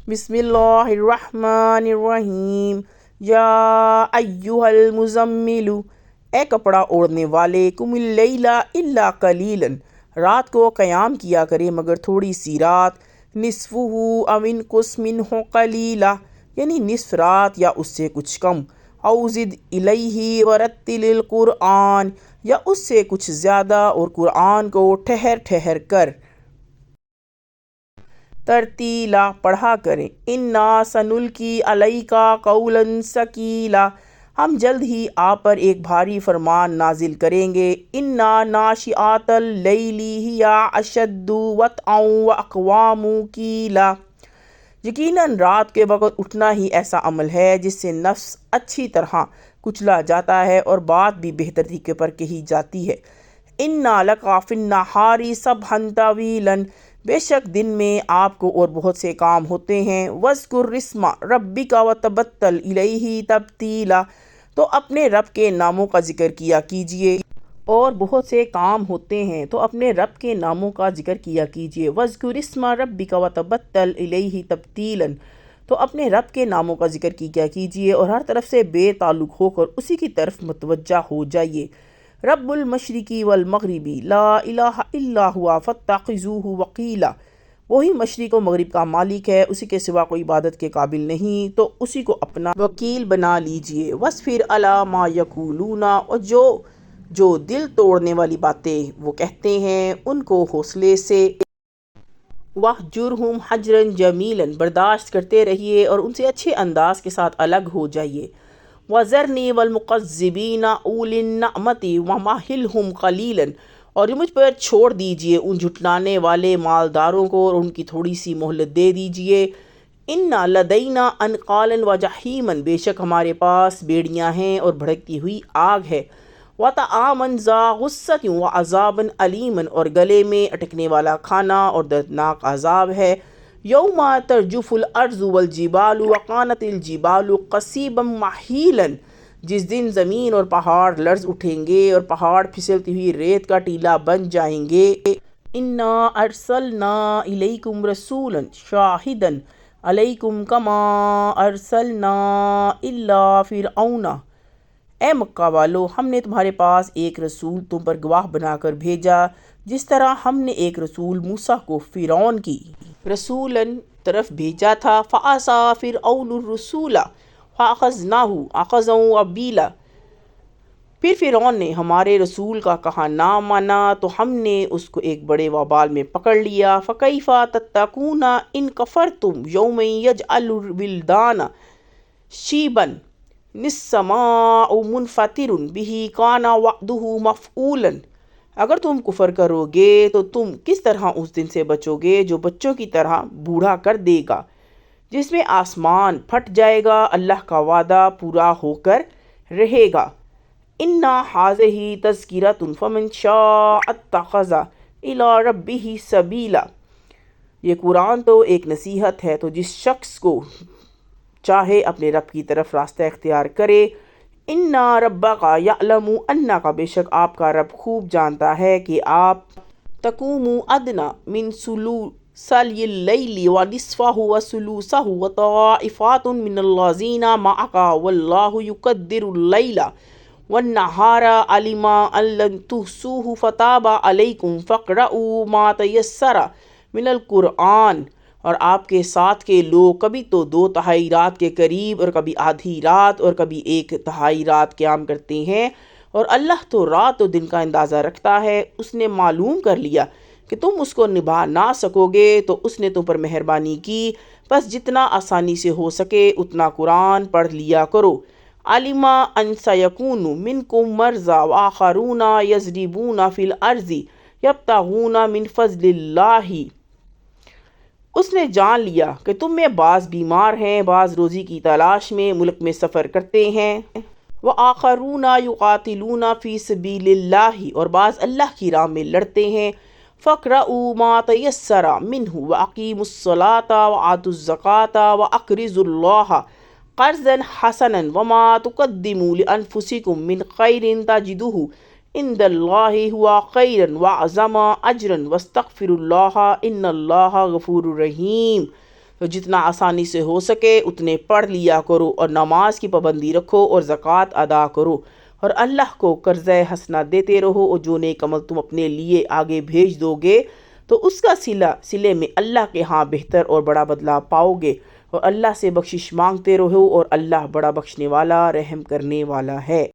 بسم اللہ الرحمن الرحیم۔ یا ایہا المزمل، اے کپڑا اوڑھنے والے، قم اللیل الا قلیلا، رات کو قیام کیا کرے مگر تھوڑی سی رات، نصفہ او انقص منہ قلیلا، یعنی نصف رات یا اس سے کچھ کم، او زد الیہ ورتل القرآن، یا اس سے کچھ زیادہ اور قرآن کو ٹھہر ٹھہر کر ترتیلا پڑھا کریں۔ انا سنلقی علیک قولا ثقیلا، ہم جلد ہی آپ پر ایک بھاری فرمان نازل کریں گے۔ انا ناشئۃ اللیل ہی اشد وطئا واقوام قیلا، یقیناً رات کے وقت اٹھنا ہی ایسا عمل ہے جس سے نفس اچھی طرح کچلا جاتا ہے اور بات بھی بہتر طریقے پر کہی جاتی ہے۔ اِنَّ لَكَ فِي النَّهَارِ سَبْحًا طَوِيلًا، بے شک دن میں آپ کو اور بہت سے کام ہوتے ہیں۔ وَاذْكُرِ اسْمَ رَبِّكَ وَتَبَتَّلْ إِلَيْهِ تَبْتِيلًا، تو اپنے رب کے ناموں کا ذکر کیا کیجئے، اور بہت سے کام ہوتے ہیں تو اپنے رب کے ناموں کا ذکر کیا کیجئے۔ وَاذْكُرِ اسْمَ رَبِّكَ وَتَبَتَّلْ إِلَيْهِ تَبْتِيلًا، تو اپنے رب کے ناموں کا ذکر کیا کیجئے اور ہر طرف سے بے تعلق ہو کر اسی کی طرف متوجہ ہو جائیے۔ رب المشرقی والمغربی لا الہ الا ہوا فاتخذوہ وکیلا، وہی مشرق و مغرب کا مالک ہے، اسی کے سوا کوئی عبادت کے قابل نہیں، تو اسی کو اپنا وکیل بنا لیجئے۔ وَاصْبِرْ عَلَىٰ مَا يَقُولُونَ، اور جو دل توڑنے والی باتیں وہ کہتے ہیں ان کو حوصلے سے وَاہْجُرْهُمْ حَجْرًا جَمِيلًا، برداشت کرتے رہیے اور ان سے اچھے انداز کے ساتھ الگ ہو جائیے۔ وَذَرْنِي وَالْمُكَذِّبِينَ أُولِي النَّعْمَةِ وَمَهِّلْهُمْ قَلِيلًا، اور مجھ پر چھوڑ دیجئے ان جھٹلانے والے مالداروں کو اور ان کی تھوڑی سی مہلت دے دیجئے۔ اِنَّ لَدَيْنَا أَنْقَالًا وَجَحِيمًا، بے شک ہمارے پاس بیڑیاں ہیں اور بھڑکتی ہوئی آگ ہے۔ وَطَعَامًا ذَا غُصَّةٍ وَعَذَابًا أَلِيمًا، اور گلے میں اٹکنے والا کھانا اور دردناک عذاب ہے۔ یوم ترجف الارض والجبال وکانت الجبال قصیبا مہیلا، جس دن زمین اور پہاڑ لرز اٹھیں گے اور پہاڑ پھسلتی ہوئی ریت کا ٹیلا بن جائیں گے۔ انا ارسلنا الیکم رسولا شاہدا علیکم کما ارسلنا الی فرعون، اے مکہ والو، ہم نے تمہارے پاس ایک رسول تم پر گواہ بنا کر بھیجا جس طرح ہم نے ایک رسول موسیٰ کو فرعون کی رسولاً طرف بھیجا تھا۔ فَعَصَىٰ فِرْعَوْنُ الرُّسُولَ فَأَخَذْنَاهُ أَخْذًا وَبِيلًا، پھر فرعون نے ہمارے رسول کا کہا نہ مانا تو ہم نے اس کو ایک بڑے وبال میں پکڑ لیا۔ فَكَيْفَ تَتَّقُونَ إِن كَفَرْتُمْ يَوْمًا يَجْعَلُ الْوِلْدَانَ شِيبًا السَّمَاءُ مُنْفَطِرٌ بِهِ كَانَ وَعْدُهُ مَفْعُولًا، اگر تم کفر کرو گے تو تم کس طرح اس دن سے بچو گے جو بچوں کی طرح بوڑھا کر دے گا، جس میں آسمان پھٹ جائے گا، اللہ کا وعدہ پورا ہو کر رہے گا۔ اِنَّ هَٰذِهِ تَذْکِرَةٌ فَمَنْ شَاءَ اتَّخَذَ إِلَىٰ رَبِّهِ سَبِیلًا، یہ قرآن تو ایک نصیحت ہے، تو جس شخص کو چاہے اپنے رب کی طرف راستہ اختیار کرے۔ اِنَّ رَبَّكَ يَعْلَمُ أَنَّكَ، بے شک آپ کا رب خوب جانتا ہے کہ آپ تقوم ادنیٰ من ثلثی اللیل ونصفہ وثلثہ وطائفات من الذین معک واللہ یقدر اللیل والنہار علم ان لن تحصوہ فتاب علیکم فاقرؤوا ما تیسر من القرآن، اور آپ کے ساتھ کے لوگ کبھی تو 2/3 رات کے قریب اور کبھی آدھی رات اور کبھی 1/3 رات قیام کرتے ہیں، اور اللہ تو رات و دن کا اندازہ رکھتا ہے۔ اس نے معلوم کر لیا کہ تم اس کو نبھا نہ سکو گے تو اس نے تم پر مہربانی کی، بس جتنا آسانی سے ہو سکے اتنا قرآن پڑھ لیا کرو۔ علم ان سیکون منکم مرضی وآخرون یضربون فی الارض یبتغون من فضل اللہ، اس نے جان لیا کہ تم میں بعض بیمار ہیں، بعض روزی کی تلاش میں ملک میں سفر کرتے ہیں۔ وآخرون یقاتلون فی سبیل اللہ، اور بعض اللہ کی راہ میں لڑتے ہیں۔ فاقرؤوا ما تیسر منہ واقیموا الصلاۃ وآتوا الزکاۃ واقرضوا اللہ قرضا حسنا وما تقدموا لانفسکم من خیر تجدوہ عند اللہ ہوا خیرا واعظم اجرا واستغفروا اللہ ان اللہ غفور رحیم۔ تو جتنا آسانی سے ہو سکے اتنے پڑھ لیا کرو اور نماز کی پابندی رکھو اور زکوٰۃ ادا کرو اور اللہ کو قرض حسنہ دیتے رہو، اور جو نیک عمل تم اپنے لیے آگے بھیج دو گے تو اس کا صلے میں اللہ کے ہاں بہتر اور بڑا بدلہ پاؤ گے، اور اللہ سے بخشش مانگتے رہو اور اللہ بڑا بخشنے والا رحم کرنے والا ہے۔